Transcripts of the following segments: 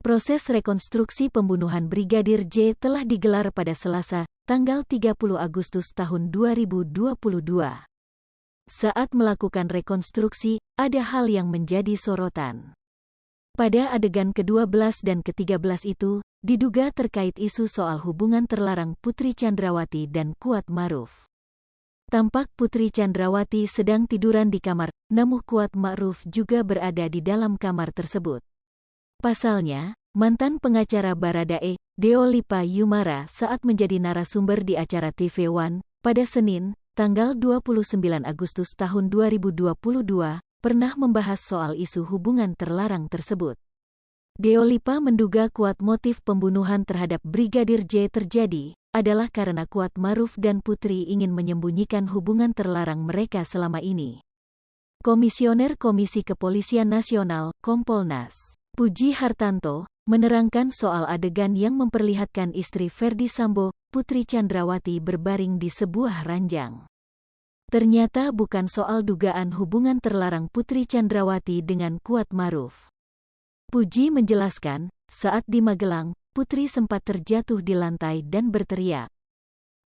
Proses rekonstruksi pembunuhan Brigadir J telah digelar pada Selasa, tanggal 30 Agustus tahun 2022. Saat melakukan rekonstruksi, ada hal yang menjadi sorotan. Pada adegan ke-12 dan ke-13 itu, diduga terkait isu soal hubungan terlarang Putri Chandrawati dan Kuat Ma'ruf. Tampak Putri Chandrawati sedang tiduran di kamar, namun Kuat Ma'ruf juga berada di dalam kamar tersebut. Pasalnya, mantan pengacara Baradae, Deo Lipa Yumara saat menjadi narasumber di acara TV One, pada Senin, tanggal 29 Agustus tahun 2022, pernah membahas soal isu hubungan terlarang tersebut. Deo Lipa menduga kuat motif pembunuhan terhadap Brigadir J terjadi adalah karena Kuat Ma'ruf dan Putri ingin menyembunyikan hubungan terlarang mereka selama ini. Komisioner Komisi Kepolisian Nasional, Kompolnas, Puji Hartanto, menerangkan soal adegan yang memperlihatkan istri Ferdy Sambo, Putri Chandrawati berbaring di sebuah ranjang. Ternyata bukan soal dugaan hubungan terlarang Putri Chandrawati dengan Kuat Ma'ruf. Puji menjelaskan, saat di Magelang, Putri sempat terjatuh di lantai dan berteriak.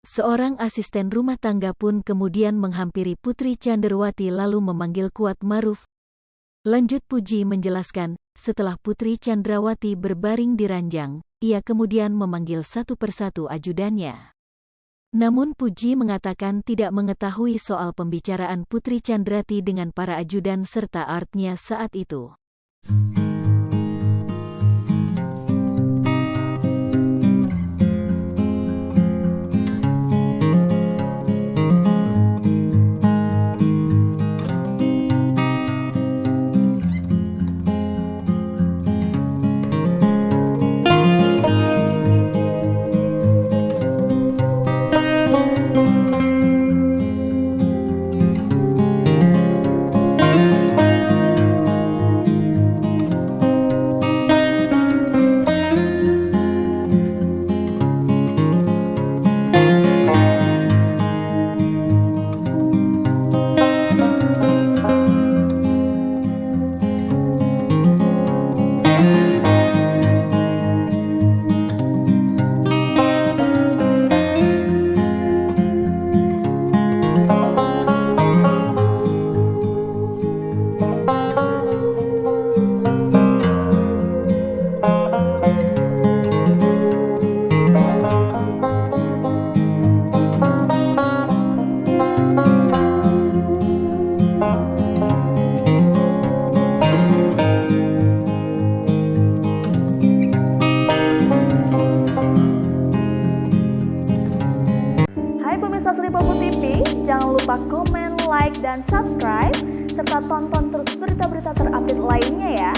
Seorang asisten rumah tangga pun kemudian menghampiri Putri Chandrawati lalu memanggil Kuat Ma'ruf. Lanjut Puji menjelaskan, setelah Putri Chandrawati berbaring di ranjang, ia kemudian memanggil satu persatu ajudannya. Namun Puji mengatakan tidak mengetahui soal pembicaraan Putri Chandrawati dengan para ajudan serta artnya saat itu. Pemirsa Sripopo TV, jangan lupa komen, like, dan subscribe, serta tonton terus berita-berita terupdate lainnya ya.